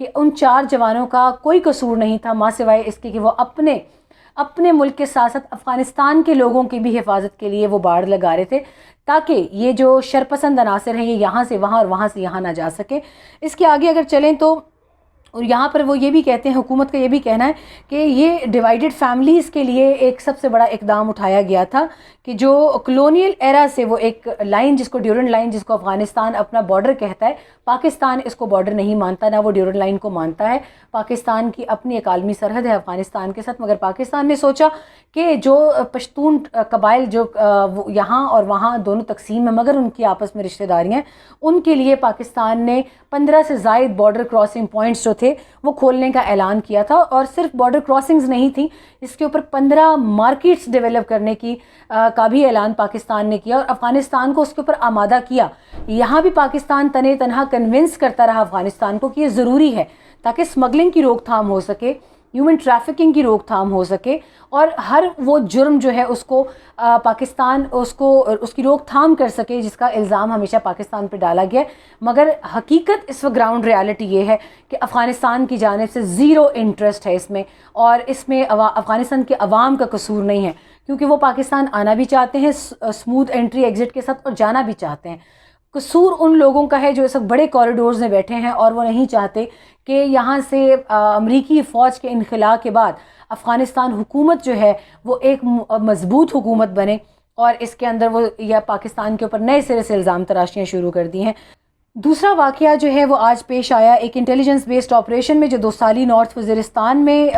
کہ ان 4 جوانوں کا کوئی قصور نہیں تھا ماں سوائے اس کے کہ وہ اپنے ملک کے ساتھ ساتھ افغانستان کے لوگوں کی بھی حفاظت کے لیے وہ باڑ لگا رہے تھے، تاکہ یہ جو شرپسند عناصر ہیں یہ یہاں سے وہاں اور وہاں سے یہاں نہ جا سکے۔ اس کے آگے اگر چلیں تو اور یہاں پر وہ یہ بھی کہتے ہیں، حکومت کا یہ بھی کہنا ہے کہ یہ ڈیوائیڈڈ فیملیز کے لیے ایک سب سے بڑا اقدام اٹھایا گیا تھا کہ جو کلونیل ایرا سے وہ ایک لائن جس کو ڈیورنڈ لائن جس کو افغانستان اپنا بارڈر کہتا ہے، پاکستان اس کو بارڈر نہیں مانتا، نہ وہ ڈیورنڈ لائن کو مانتا ہے۔ پاکستان کی اپنی ایک عالمی سرحد ہے افغانستان کے ساتھ، مگر پاکستان نے سوچا کہ جو پشتون قبائل جو یہاں اور وہاں دونوں تقسیم ہیں مگر ان کی آپس میں رشتہ داریاں، ان کے لیے پاکستان نے 15 سے زائد بارڈر کراسنگ پوائنٹس جو تھے وہ کھولنے کا اعلان کیا تھا، اور صرف بارڈر کراسنگز نہیں تھیں، اس کے اوپر 15 مارکیٹس ڈیولپ کرنے کا بھی اعلان پاکستان نے کیا اور افغانستان کو اس کے اوپر آمادہ کیا۔ یہاں بھی پاکستان تنے تنہا کنونس کرتا رہا افغانستان کو کہ یہ ضروری ہے تاکہ اسمگلنگ کی روک تھام ہو سکے، ہیومن ٹریفکنگ کی روک تھام ہو سکے، اور ہر وہ جرم جو ہے اس کو پاکستان اس کی روک تھام کر سکے جس کا الزام ہمیشہ پاکستان پہ ڈالا گیا ہے۔ مگر حقیقت اس وقت گراؤنڈ ریالٹی یہ ہے کہ افغانستان کی جانب سے زیرو انٹرسٹ ہے اس میں، اور اس میں افغانستان کے عوام کا قصور نہیں ہے، کیونکہ وہ پاکستان آنا بھی چاہتے ہیں اسموتھ انٹری ایگزٹ کے ساتھ اور جانا بھی چاہتے ہیں۔ قصور ان لوگوں کا ہے جو اس وقت بڑے کوریڈورز میں بیٹھے ہیں اور وہ نہیں چاہتے کہ یہاں سے امریکی فوج کے انخلاء کے بعد افغانستان حکومت جو ہے وہ ایک مضبوط حکومت بنے، اور اس کے اندر وہ یا پاکستان کے اوپر نئے سرے سے الزام تراشیاں شروع کر دی ہیں۔ دوسرا واقعہ جو ہے وہ آج پیش آیا ایک انٹیلیجنس بیسڈ آپریشن میں جو 2 سالی نارتھ وزیرستان میں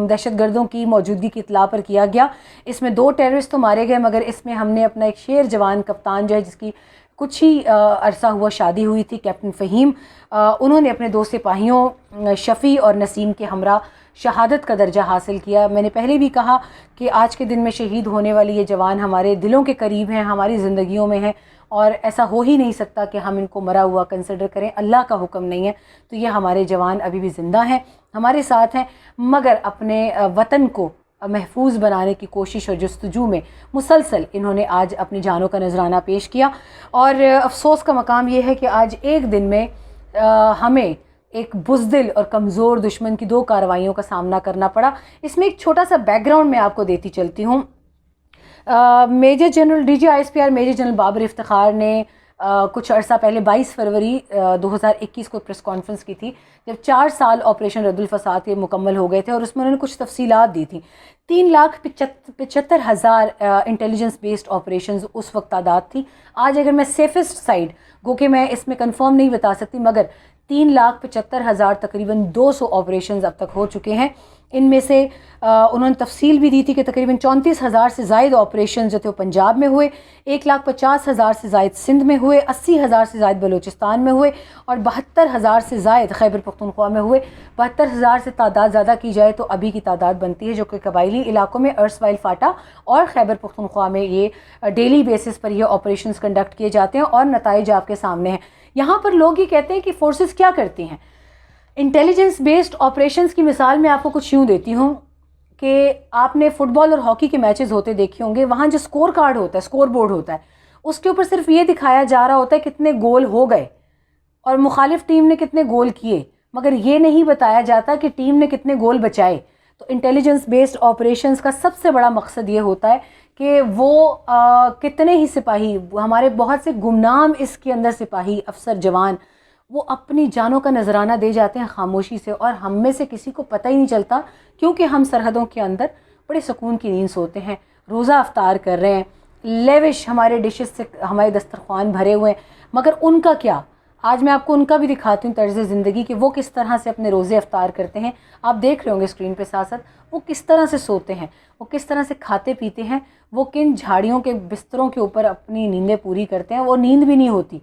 دہشت گردوں کی موجودگی کی اطلاع پر کیا گیا۔ اس میں 2 ٹیررسٹ تو مارے گئے، مگر اس میں ہم نے اپنا ایک شیر جوان کپتان جو ہے جس کی کچھ ہی عرصہ ہوا شادی ہوئی تھی، کیپٹن فہیم، انہوں نے اپنے 2 سپاہیوں شفیع اور نسیم کے ہمراہ شہادت کا درجہ حاصل کیا۔ میں نے پہلے بھی کہا کہ آج کے دن میں شہید ہونے والی یہ جوان ہمارے دلوں کے قریب ہیں، ہماری زندگیوں میں ہیں، اور ایسا ہو ہی نہیں سکتا کہ ہم ان کو مرا ہوا کنسیڈر کریں، اللہ کا حکم نہیں ہے۔ تو یہ ہمارے جوان ابھی بھی زندہ ہیں، ہمارے ساتھ ہیں، مگر اپنے وطن کو محفوظ بنانے کی کوشش اور جستجو میں مسلسل انہوں نے آج اپنی جانوں کا نذرانہ پیش کیا۔ اور افسوس کا مقام یہ ہے کہ آج ایک دن میں ہمیں ایک بزدل اور کمزور دشمن کی 2 کارروائیوں کا سامنا کرنا پڑا۔ اس میں ایک چھوٹا سا بیک گراؤنڈ میں آپ کو دیتی چلتی ہوں۔ Major general DGISPR major general Babar Iftikhar نے کچھ عرصہ پہلے 22 فروری 2021 کو پریس کانفرنس کی تھی، جب 4 سال آپریشن رد الفساد کے مکمل ہو گئے تھے، اور اس میں انہوں نے کچھ تفصیلات دی تھیں۔ 3,75,000 انٹیلیجنس بیسڈ آپریشنز اس وقت تعداد تھی۔ آج اگر میں سیفسٹ سائڈ گو کہ میں اس میں کنفرم نہیں بتا سکتی، مگر 3,75,000 تقریباً 200 آپریشنز اب تک ہو چکے ہیں۔ ان میں سے انہوں نے تفصیل بھی دی تھی کہ تقریباً 34,000 سے زائد آپریشن جو تھے وہ پنجاب میں ہوئے، 1,50,000 سے زائد سندھ میں ہوئے، 80,000 سے زائد بلوچستان میں ہوئے، اور 72,000 سے زائد خیبر پختونخوا میں ہوئے۔ 72,000 سے تعداد زیادہ کی جائے تو ابھی کی تعداد بنتی ہے جو کہ قبائلی علاقوں میں ارسوائل فاٹا اور خیبر پختونخوا میں یہ ڈیلی بیسس پر یہ آپریشنز کنڈکٹ کیے جاتے ہیں، اور نتائج آپ کے سامنے ہیں۔ یہاں پر لوگ یہ کہتے ہیں کہ فورسز کیا کرتی ہیں۔ انٹیلیجنس بیسڈ آپریشنز کی مثال میں آپ کو کچھ یوں دیتی ہوں کہ آپ نے فٹ بال اور ہاکی کے میچز ہوتے دیکھے ہوں گے، وہاں جو سکور کارڈ ہوتا ہے، سکور بورڈ ہوتا ہے، اس کے اوپر صرف یہ دکھایا جا رہا ہوتا ہے کتنے گول ہو گئے اور مخالف ٹیم نے کتنے گول کیے، مگر یہ نہیں بتایا جاتا کہ ٹیم نے کتنے گول بچائے۔ تو انٹیلیجنس بیسڈ آپریشنز کا سب سے بڑا مقصد یہ ہوتا ہے کہ وہ کتنے ہی سپاہی، ہمارے بہت سے گمنام اس کے اندر سپاہی افسر جوان، وہ اپنی جانوں کا نذرانہ دے جاتے ہیں خاموشی سے، اور ہم میں سے کسی کو پتہ ہی نہیں چلتا، کیونکہ ہم سرحدوں کے اندر بڑے سکون کی نیند سوتے ہیں، روزہ افطار کر رہے ہیں، لیوش ہمارے ڈشز سے ہمارے دسترخوان بھرے ہوئے ہیں، مگر ان کا کیا؟ آج میں آپ کو ان کا بھی دکھاتی ہوں طرز زندگی کہ وہ کس طرح سے اپنے روزے افطار کرتے ہیں۔ آپ دیکھ رہے ہوں گے اسکرین پہ ساتھ ساتھ وہ کس طرح سے سوتے ہیں، وہ کس طرح سے کھاتے پیتے ہیں، وہ کن جھاڑیوں کے بستروں کے اوپر اپنی نیندیں پوری کرتے ہیں۔ وہ نیند بھی نہیں ہوتی،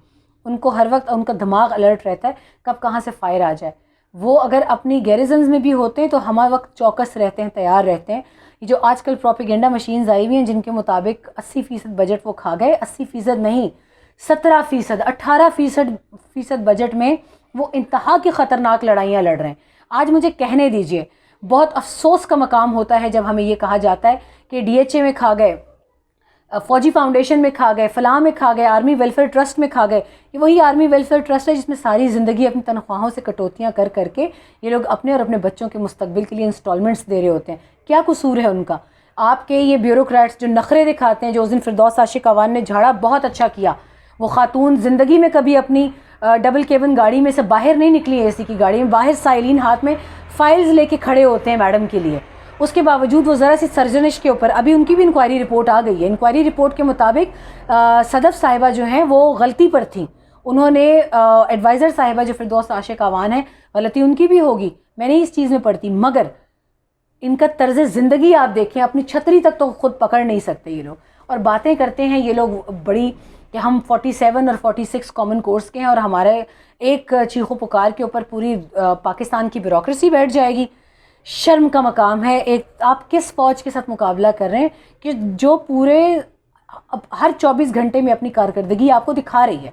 ان کو ہر وقت ان کا دماغ الرٹ رہتا ہے کب کہاں سے فائر آ جائے۔ وہ اگر اپنی گیریزنز میں بھی ہوتے ہیں تو ہمارے وقت چوکس رہتے ہیں، تیار رہتے ہیں۔ یہ جو آج کل پروپیگنڈا مشینز آئی ہوئی ہیں جن کے مطابق 80% بجٹ وہ کھا گئے، 80% نہیں، 17%، 18% بجٹ میں وہ انتہا کی خطرناک لڑائیاں لڑ رہے ہیں۔ آج مجھے کہنے دیجئے، بہت افسوس کا مقام ہوتا ہے جب ہمیں یہ کہا جاتا ہے کہ DHA میں کھا گئے فوجی فاؤنڈیشن میں کھا گئے، فلاں میں کھا گئے، آرمی ویلفیئر ٹرسٹ میں کھا گئے. یہ وہی آرمی ویلفیئر ٹرسٹ ہے جس میں ساری زندگی اپنی تنخواہوں سے کٹوتیاں کر کر کے یہ لوگ اپنے اور اپنے بچوں کے مستقبل کے لیے انسٹالمنٹس دے رہے ہوتے ہیں. کیا قصور ہے ان کا؟ آپ کے یہ بیوروکریٹس جو نخرے دکھاتے ہیں، جو اس دن فردوس عاشق اعوان نے جھاڑا بہت اچھا کیا. وہ خاتون زندگی میں کبھی اپنی ڈبل کیبن گاڑی میں سے باہر نہیں نکلی، اے سی کی گاڑی میں، باہر سائلین ہاتھ میں فائلز لے کے کھڑے ہوتے ہیں میڈم کے لیے. اس کے باوجود وہ ذرا سی سرزنش کے اوپر، ابھی ان کی بھی انکوائری رپورٹ آ گئی ہے. انکوائری رپورٹ کے مطابق صدف صاحبہ جو ہیں وہ غلطی پر تھیں. انہوں نے ایڈوائزر صاحبہ جو فردوس عاشق اعوان ہے، غلطی ان کی بھی ہوگی، میں نہیں اس چیز میں پڑتی، مگر ان کا طرز زندگی آپ دیکھیں، اپنی چھتری تک تو خود پکڑ نہیں سکتے یہ لوگ. اور باتیں کرتے ہیں یہ لوگ بڑی کہ ہم 47 اور 46 کامن کورس کے ہیں اور ہمارے ایک چیخ و پکار کے اوپر پوری پاکستان کی بیوروکریسی بیٹھ جائے گی. شرم کا مقام ہے. ایک آپ کس فوج کے ساتھ مقابلہ کر رہے ہیں کہ جو پورے ہر 24 گھنٹے میں اپنی کارکردگی آپ کو دکھا رہی ہے.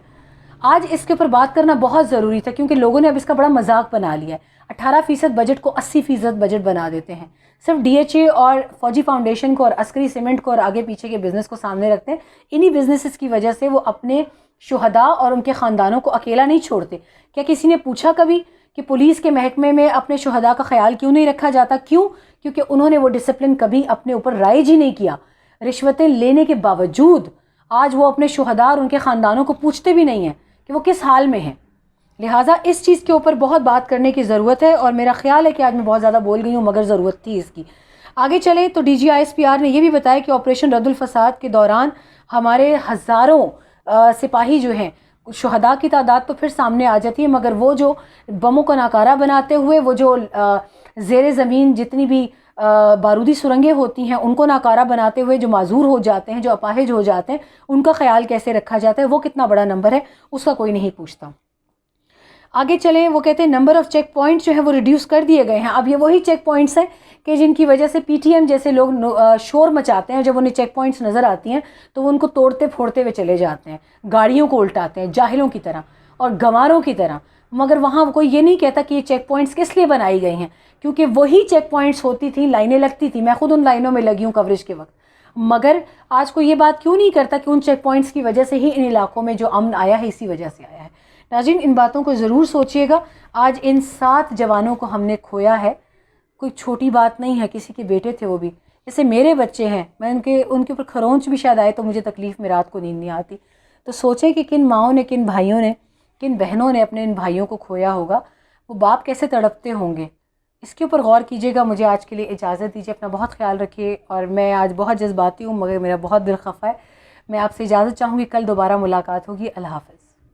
آج اس کے اوپر بات کرنا بہت ضروری تھا کیونکہ لوگوں نے اب اس کا بڑا مذاق بنا لیا ہے. 18% بجٹ کو 80% بجٹ بنا دیتے ہیں. صرف ڈی ایچ اے اور فوجی فاؤنڈیشن کو اور عسکری سیمنٹ کو اور آگے پیچھے کے بزنس کو سامنے رکھتے ہیں. انہی بزنسز کی وجہ سے وہ اپنے شہداء اور ان کے خاندانوں کو اکیلا نہیں چھوڑتے. کیا کسی نے پوچھا کبھی کہ پولیس کے محکمے میں اپنے شہداء کا خیال کیوں نہیں رکھا جاتا؟ کیوں؟ کیونکہ انہوں نے وہ ڈسپلن کبھی اپنے اوپر رائج ہی نہیں کیا. رشوتیں لینے کے باوجود آج وہ اپنے شہداء اور ان کے خاندانوں کو پوچھتے بھی نہیں ہیں کہ وہ کس حال میں ہیں. لہٰذا اس چیز کے اوپر بہت بات کرنے کی ضرورت ہے اور میرا خیال ہے کہ آج میں بہت زیادہ بول گئی ہوں مگر ضرورت تھی اس کی. آگے چلیں تو D G I S P R نے یہ بھی بتایا کہ آپریشن رد الفساد کے دوران ہمارے ہزاروں سپاہی جو ہیں، شہداء کی تعداد تو پھر سامنے آ جاتی ہے مگر وہ جو بموں کو ناکارہ بناتے ہوئے، وہ جو زیر زمین جتنی بھی بارودی سرنگیں ہوتی ہیں ان کو ناکارہ بناتے ہوئے جو معذور ہو جاتے ہیں، جو اپاہج ہو جاتے ہیں، ان کا خیال کیسے رکھا جاتا ہے، وہ کتنا بڑا نمبر ہے اس کا کوئی نہیں پوچھتا. آگے چلیں، وہ کہتے ہیں نمبر آف چیک پوائنٹ جو ہے وہ ریڈیوس کر دیے گئے ہیں. اب یہ وہی چیک پوائنٹس ہیں کہ جن کی وجہ سے پی ٹی ایم جیسے لوگ شور مچاتے ہیں. جب انہیں چیک پوائنٹس نظر آتی ہیں تو وہ ان کو توڑتے پھوڑتے ہوئے چلے جاتے ہیں، گاڑیوں کو الٹاتے ہیں جاہلوں کی طرح اور گنواروں کی طرح. مگر وہاں کوئی یہ نہیں کہتا کہ یہ چیک پوائنٹس کس لیے بنائی گئی ہیں، کیونکہ وہی چیک پوائنٹس ہوتی تھیں، لائنیں لگتی تھیں. میں خود ان لائنوں میں لگی ہوں کوریج کے وقت. مگر آج کوئی یہ بات کیوں نہیں کرتا کہ ان چیک پوائنٹس کی وجہ سے ہی ان علاقوں میں جو امن آیا ہے اسی وجہ سے آیا ہے. ناظرین، ان باتوں کو ضرور سوچئے گا. آج ان 7 جوانوں کو ہم نے کھویا ہے، کوئی چھوٹی بات نہیں ہے. کسی کے بیٹے تھے وہ بھی، جیسے میرے بچے ہیں، میں ان کے اوپر کھرونچ بھی شاید آئے تو مجھے تکلیف میں رات کو نیند نہیں آتی. تو سوچیں کہ کن ماؤں نے، کن بھائیوں نے، کن بہنوں نے اپنے ان بھائیوں کو کھویا ہوگا، وہ باپ کیسے تڑپتے ہوں گے. اس کے اوپر غور کیجیے گا. مجھے آج کے لیے اجازت دیجیے. اپنا بہت خیال رکھیے. اور میں آج بہت جذباتی ہوں مگر میرا بہت دل خفا ہے. میں آپ سے اجازت چاہوں گی. کل دوبارہ ملاقات ہوگی. اللہ حافظ.